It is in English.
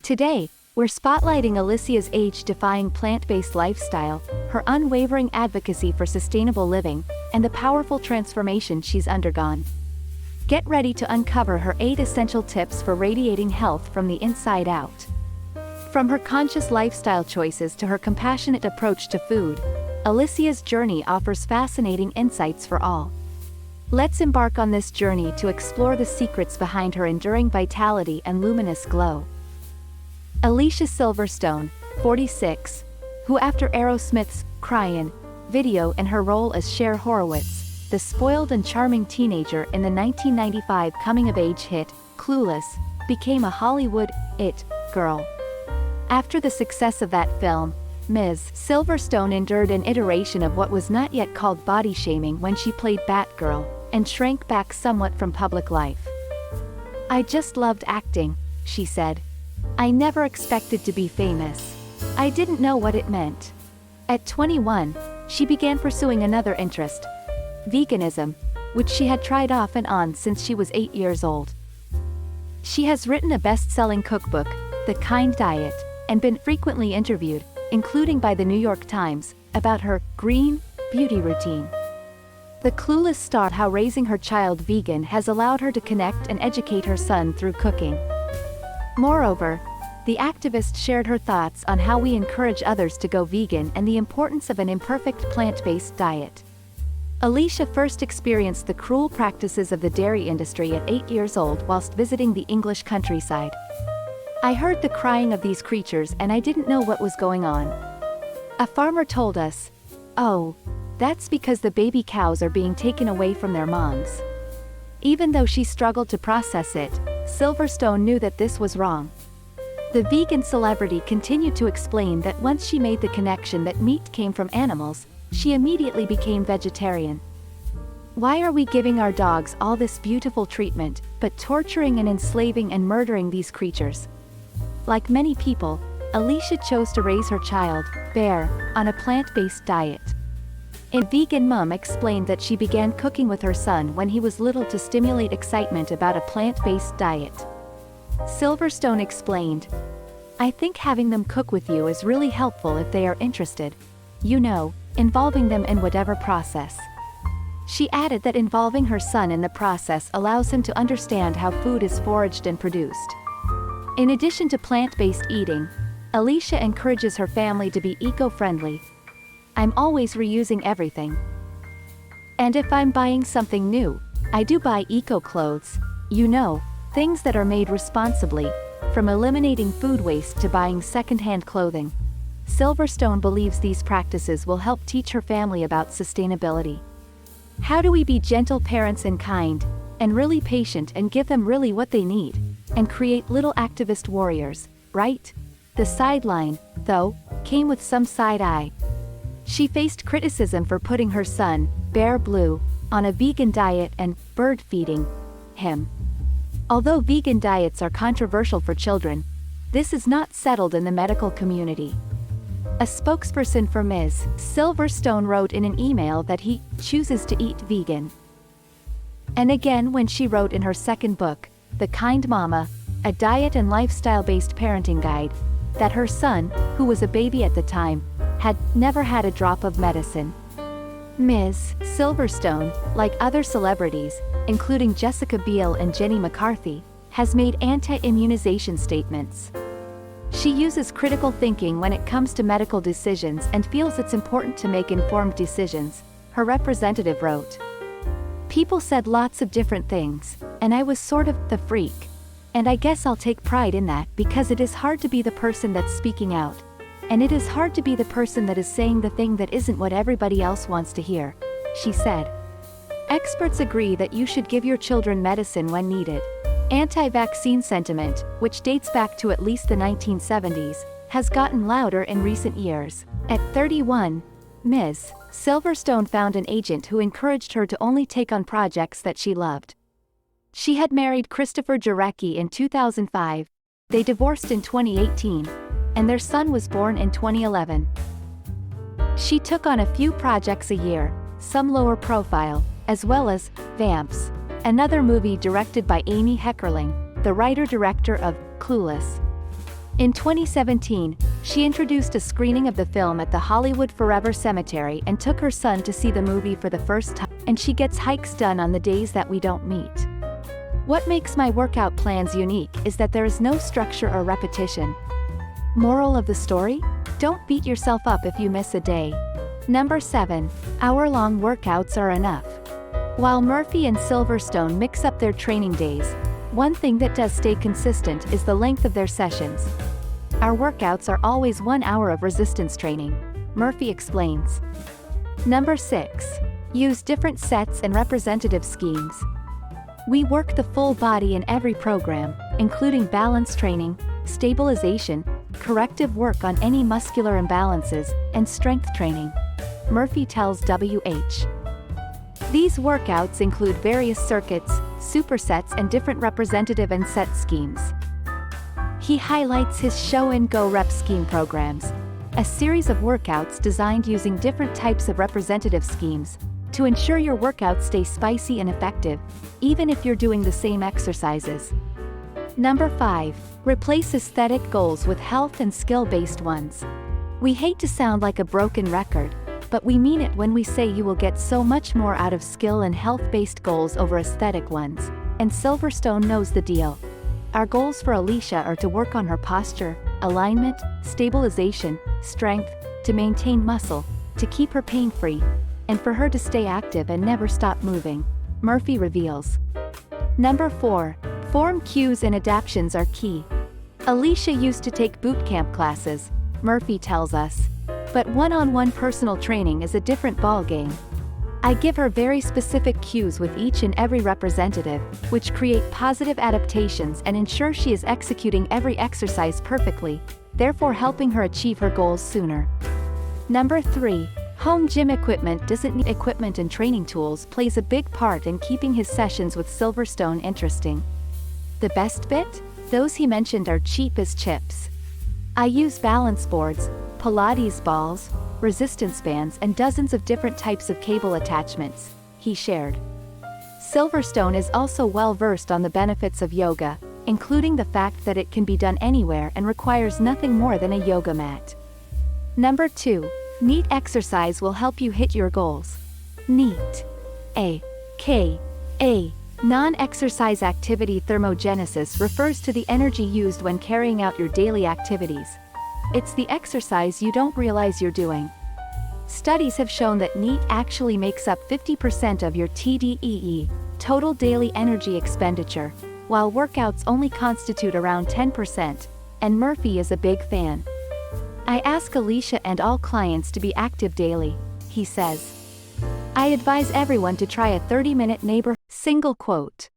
Today, we're spotlighting Alicia's age-defying plant-based lifestyle, her unwavering advocacy for sustainable living, and the powerful transformation she's undergone. Get ready to uncover her 8 essential tips for radiating health from the inside out. From her conscious lifestyle choices to her compassionate approach to food, Alicia's journey offers fascinating insights for all. Let's embark on this journey to explore the secrets behind her enduring vitality and luminous glow. Alicia Silverstone, 46, who after Aerosmith's "Cryin'" video and her role as Cher Horowitz, the spoiled and charming teenager in the 1995 coming-of-age hit, Clueless, became a Hollywood "it" girl. After the success of that film, Ms. Silverstone endured an iteration of what was not yet called body shaming when she played Batgirl, and shrank back somewhat from public life. "I just loved acting," she said. "I never expected to be famous. I didn't know what it meant." At 21, she began pursuing another interest, veganism, which she had tried off and on since she was 8 years old. She has written a best-selling cookbook, The Kind Diet, and been frequently interviewed, including by the New York Times, about her green beauty routine. The Clueless star how raising her child vegan has allowed her to connect and educate her son through cooking. Moreover, the activist shared her thoughts on how we encourage others to go vegan and the importance of an imperfect plant-based diet. Alicia first experienced the cruel practices of the dairy industry at 8 years old whilst visiting the English countryside. "I heard the crying of these creatures and I didn't know what was going on. A farmer told us, 'Oh, that's because the baby cows are being taken away from their moms.'" Even though she struggled to process it, Silverstone knew that this was wrong. The vegan celebrity continued to explain that once she made the connection that meat came from animals, she immediately became vegetarian. "Why are we giving our dogs all this beautiful treatment, but torturing and enslaving and murdering these creatures?" Like many people, Alicia chose to raise her child, Bear, on a plant-based diet. A vegan mom explained that she began cooking with her son when he was little to stimulate excitement about a plant-based diet. Silverstone explained, "I think having them cook with you is really helpful if they are interested. You know, involving them in whatever process." She added that involving her son in the process allows him to understand how food is foraged and produced. In addition to plant-based eating, Alicia encourages her family to be eco-friendly. "I'm always reusing everything. And if I'm buying something new, I do buy eco-clothes, you know, things that are made responsibly, from eliminating food waste to buying second-hand clothing." Silverstone believes these practices will help teach her family about sustainability. How do we be gentle parents and kind, and really patient and give them really what they need, and create little activist warriors, right? The sideline, though, came with some side-eye. She faced criticism for putting her son, Bear Blue, on a vegan diet and bird-feeding him. Although vegan diets are controversial for children, this is not settled in the medical community. A spokesperson for Ms. Silverstone wrote in an email that he chooses to eat vegan. And again when she wrote in her second book, The Kind Mama, a diet and lifestyle-based parenting guide, that her son, who was a baby at the time, had never had a drop of medicine. Ms. Silverstone, like other celebrities, including Jessica Biel and Jenny McCarthy, has made anti-immunization statements. She uses critical thinking when it comes to medical decisions and feels it's important to make informed decisions, her representative wrote. "People said lots of different things, and I was sort of the freak. And I guess I'll take pride in that because it is hard to be the person that's speaking out. And it is hard to be the person that is saying the thing that isn't what everybody else wants to hear," she said. Experts agree that you should give your children medicine when needed. Anti-vaccine sentiment, which dates back to at least the 1970s, has gotten louder in recent years. At 31, Ms. Silverstone found an agent who encouraged her to only take on projects that she loved. She had married Christopher Jarecki in 2005. They divorced in 2018, and their son was born in 2011. She took on a few projects a year, some lower profile, as well as Vamps, another movie directed by Amy Heckerling, the writer-director of Clueless. In 2017, she introduced a screening of the film at the Hollywood Forever Cemetery and took her son to see the movie for the first time, and she gets hikes done on the days that we don't meet. What makes my workout plans unique is that there is no structure or repetition. Moral of the story? Don't beat yourself up if you miss a day. Number 7. Hour-long workouts are enough. While Murphy and Silverstone mix up their training days, one thing that does stay consistent is the length of their sessions. Our workouts are always 1 hour of resistance training, Murphy explains. Number 6. Use different sets and representative schemes. We work the full body in every program, including balance training, stabilization, corrective work on any muscular imbalances, and strength training, Murphy tells WH. These workouts include various circuits, supersets and different representative and set schemes. He highlights his Show and Go Rep scheme programs, a series of workouts designed using different types of representative schemes, to ensure your workouts stay spicy and effective, even if you're doing the same exercises. Number 5. Replace aesthetic goals with health and skill-based ones. We hate to sound like a broken record, but we mean it when we say you will get so much more out of skill and health-based goals over aesthetic ones, and Silverstone knows the deal. Our goals for Alicia are to work on her posture, alignment, stabilization, strength, to maintain muscle, to keep her pain-free, and for her to stay active and never stop moving, Murphy reveals. Number 4. Form cues and adaptations are key. Alicia used to take boot camp classes, Murphy tells us. But one-on-one personal training is a different ballgame. I give her very specific cues with each and every representative, which create positive adaptations and ensure she is executing every exercise perfectly, therefore helping her achieve her goals sooner. Number 3. Home gym equipment doesn't need equipment and training tools plays a big part in keeping his sessions with Silverstone interesting. The best bit? Those he mentioned are cheap as chips. I use balance boards, Pilates balls, resistance bands and dozens of different types of cable attachments, he shared. Silverstone is also well versed on the benefits of yoga, including the fact that it can be done anywhere and requires nothing more than a yoga mat. Number 2. NEAT exercise will help you hit your goals. NEAT. A. Non-exercise activity thermogenesis refers to the energy used when carrying out your daily activities. It's the exercise you don't realize you're doing. Studies have shown that NEAT actually makes up 50% of your TDEE, total daily energy expenditure, while workouts only constitute around 10%, and Murphy is a big fan. I ask Alicia and all clients to be active daily, he says. I advise everyone to try a 30-minute neighborhood. Single quote.